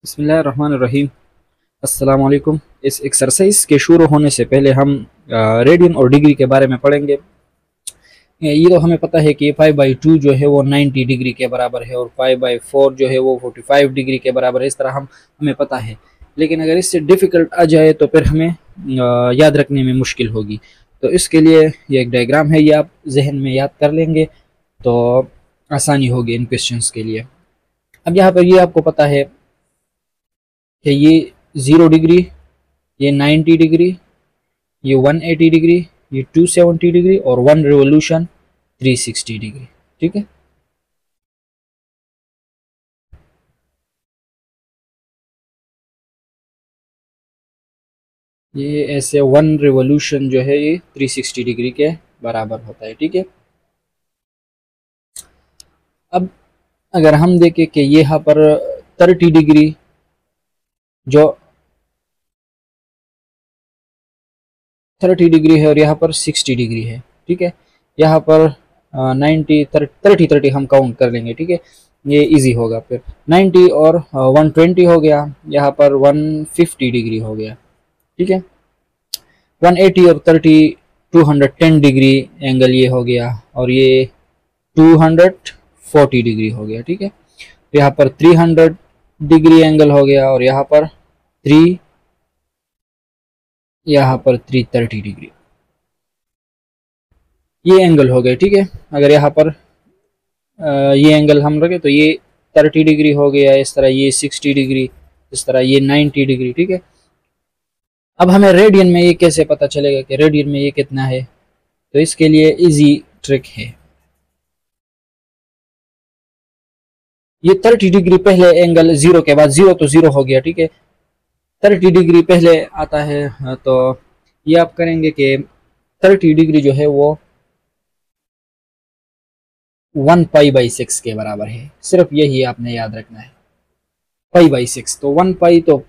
बिस्मिल्लाहिर्रहमानिर्रहीम। अस्सलाम वालेकुम। इस एक्सरसाइज के शुरू होने से पहले हम रेडियन और डिग्री के बारे में पढ़ेंगे। ये तो हमें पता है कि 5/2 जो है वो 90 डिग्री के बराबर है और 5/4 जो है वो 45 डिग्री के बराबर है। इस तरह हमें पता है, लेकिन अगर इससे डिफ़िकल्ट आ जाए तो फिर हमें याद रखने में मुश्किल होगी। तो इसके लिए ये एक डायग्राम है, ये आप जहन में याद कर लेंगे तो आसानी होगी इन क्वेश्चंस के लिए। अब यहाँ पर ये आपको पता है कि ये 0 डिग्री, ये 90 डिग्री, ये 180 डिग्री, ये 270 डिग्री और 1 रिवोल्यूशन 360 डिग्री। ठीक है, ये ऐसे 1 रिवोल्यूशन जो है ये 360 डिग्री के बराबर होता है। ठीक है, अब अगर हम देखें कि ये यहाँ पर 30 डिग्री जो 30 डिग्री है और यहाँ पर 60 डिग्री है। ठीक है, यहाँ पर 90 30 हम काउंट कर लेंगे। ठीक है, ये इजी होगा। फिर 90 और 120 हो गया, यहाँ पर 150 डिग्री हो गया। ठीक है, 180 और 30 210 डिग्री एंगल ये हो गया और ये 240 डिग्री हो गया। ठीक है, यहाँ पर 300 डिग्री एंगल हो गया और यहाँ पर 330 डिग्री ये एंगल हो गए। ठीक है, अगर यहाँ पर ये एंगल हम रखें तो ये 30 डिग्री हो गया, इस तरह ये 60 डिग्री, इस तरह ये 90 डिग्री। ठीक है, अब हमें रेडियन में ये कैसे पता चलेगा कि रेडियन में ये कितना है? तो इसके लिए इजी ट्रिक है। ये 30 डिग्री पहले एंगल 0 के बाद, 0 तो 0 हो गया। ठीक है, 30 डिग्री पहले आता है तो ये आप करेंगे कि 30 डिग्री जो है वो 1π/6 के बराबर है। सिर्फ यही आपने याद रखना है, π/6। तो 1π तो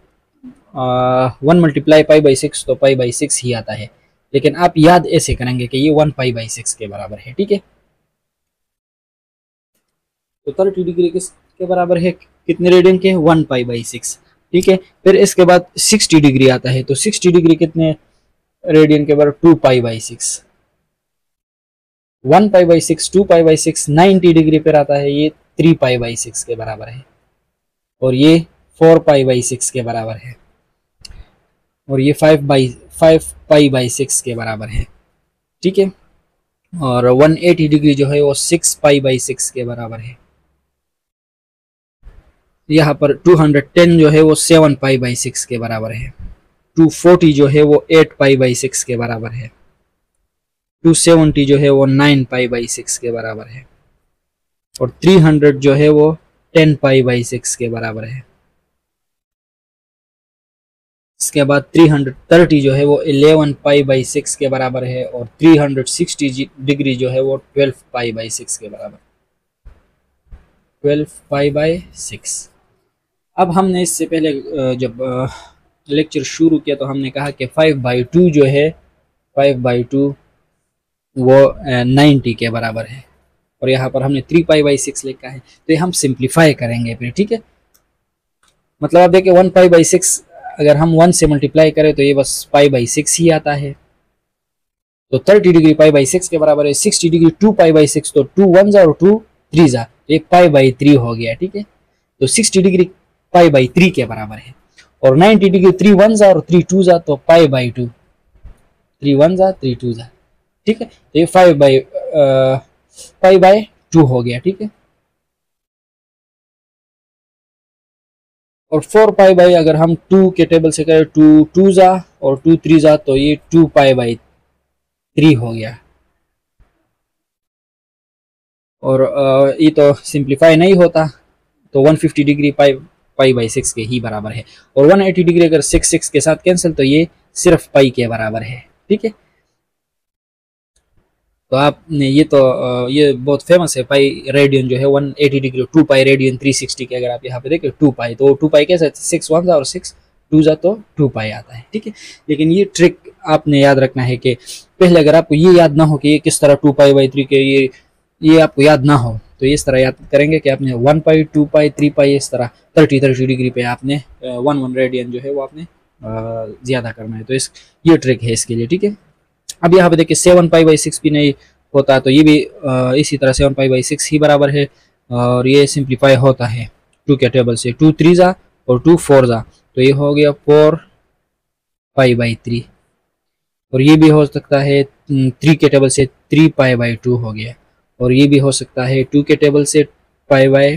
1 मल्टीप्लाई π/6 तो π/6 ही आता है, लेकिन आप याद ऐसे करेंगे कि ये 1π/6 के बराबर है। ठीक है, तो 30 डिग्री किसके बराबर है, कितने रेडियन के? 1π/6। ठीक है, फिर इसके बाद 60 डिग्री आता है, तो 60 डिग्री कितने रेडियन के बराबर? 2π/6। 1π/6 2π/6 90 डिग्री पर आता है, ये 3π/6 के बराबर है और ये 4π/6 के बराबर है और ये 5π/6 के बराबर है। ठीक है, और 180 डिग्री जो है वो 6π/6 के बराबर है। यहाँ पर 210 जो है वो 7π/6 के बराबर है। 240 जो है वो 8π/6 के बराबर है। 270 जो है वो 9π/6 के बराबर है और 300 जो है वो 10π/6 के बराबर है। इसके बाद 330 जो है वो 11π/6 के बराबर है और 360 डिग्री जो है वो 12π/6 के बराबर, 12π/6। अब हमने इससे पहले जब लेक्चर शुरू किया तो हमने कहा कि 5/2 जो है 5/2 वो 90 के बराबर है और यहाँ पर हमने 3π/6 लिखा है, तो ये हम सिंप्लीफाई करेंगे फिर। ठीक है, मतलब आप देखिए 1π/6 अगर हम 1 से मल्टीप्लाई करें तो ये बस π/6 ही आता है। तो 30 डिग्री π/6 के बराबर है। 60 डिग्री 2π/6, तो 2 1 और 2 3 जा, ये π/3 हो गया। ठीक है, तो 60 डिग्री π/3 के बराबर है और 90 डिग्री 3 1 और 3 2 जा, तो π/2, 3 1 3 2 जा। ठीक है, तो ये 5/2 हो गया। ठीक है, और 4π अगर हम 2 के टेबल से करें, 2 2 जा और 2 3 जा, तो ये 2π/3 हो गया। और ये तो सिंप्लीफाई नहीं होता, तो 150 डिग्री π/6 के ही बराबर है और 180 डिग्री अगर 6 के साथ कैंसिल, तो ये सिर्फ पाई के बराबर है। ठीक है, तो आपने ये बहुत फेमस है पाई रेडियन जो है 180 डिग्री, 2π रेडियन 360 के। अगर आप यहाँ पे देखें 2π, तो 2π कैसे 6 1 और 6 2 जा, तो 2π आता है। ठीक है, लेकिन ये ट्रिक आपने याद रखना है कि पहले अगर आपको ये याद ना हो कि ये किस तरह 2π/3 के, ये आपको याद ना हो तो इस तरह याद करेंगे कि आपने 1 पाई 2 पाई 3 पाई इस तरह 30 डिग्री पे आपने 1 रेडियन जो है वो आपने ज़्यादा करना है। तो इस ये ट्रिक है इसके लिए, ठीक है। अब यहाँ पे देखिए 7 पाई बाई 6 भी नहीं होता, तो ये भी इसी तरह 7 पाई बाई 6 ही बराबर है, और ये सिंप्लीफाई होता है 2 के टेबल से, 2 3 जा और 2 4 जा, तो ये हो गया 4 पाई बाई 3, और ये भी हो सकता है 3 के टेबल से 3 पाई बाई 2 हो गया, और ये भी हो सकता है 2 के टेबल से पाई बाई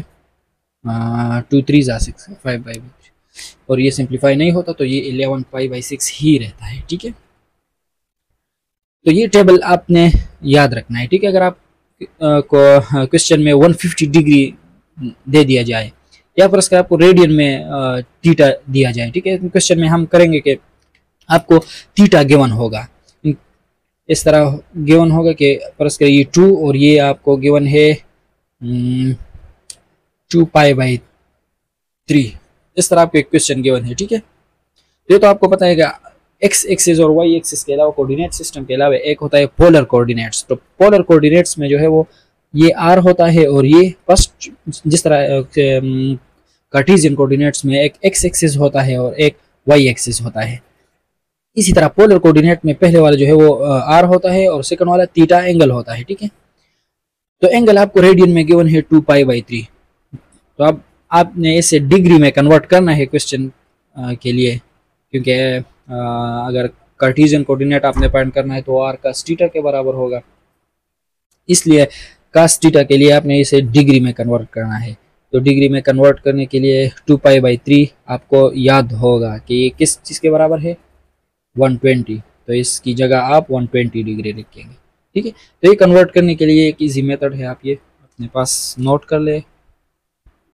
2 3 जा 6 5 बाई, और ये सिंप्लीफाई नहीं होता तो ये 11 पाई बाई 6 ही रहता है, ठीक है। तो ये टेबल आपने याद रखना है, ठीक है। अगर आप को क्वेश्चन में 150 डिग्री दे दिया जाए या फिर उसका आपको रेडियन में थीटा दिया जाए, ठीक है, क्वेश्चन में हम करेंगे कि आपको थीटा गिवन होगा, इस तरह गिवन होगा कि परस ये 2 और ये आपको गिवन है 2 पाई बाई 3, इस तरह आपको एक क्वेश्चन गिवन है, ठीक है। ये तो आपको पता है कि एक्स एक्सिस और वाई एक्सिस के अलावा कोऑर्डिनेट सिस्टम के अलावा एक होता है पोलर कोऑर्डिनेट्स। तो पोलर कोऑर्डिनेट्स में जो है वो ये आर होता है, और ये फर्स्ट जिस तरह कार्टेशियन कोऑर्डिनेट्स में एक एक्स एक्सिस होता है और एक वाई एक्सिस होता है, इसी तरह पोलर कोऑर्डिनेट में पहले वाला जो है वो आर होता है और सेकंड वाला थीटा एंगल होता है, ठीक है। तो एंगल आपको रेडियन में गिवन है 2 पाई बाई 3, तो अब आपने इसे डिग्री में कन्वर्ट करना है क्वेश्चन के लिए, क्योंकि अगर कार्टेशियन कोऑर्डिनेट आपने फाइंड करना है तो आर कास थीटा के बराबर होगा, इसलिए कास थीटा के लिए आपने इसे डिग्री में कन्वर्ट करना है। तो डिग्री में कन्वर्ट करने के लिए 2 पाई बाई 3 आपको याद होगा कि ये किस चीज़ के बराबर है, 120, तो इसकी जगह आप 120 डिग्री लिखेंगे, ठीक है। तो ये कन्वर्ट करने के लिए एक इजी मेथड है, आप ये अपने पास नोट कर ले।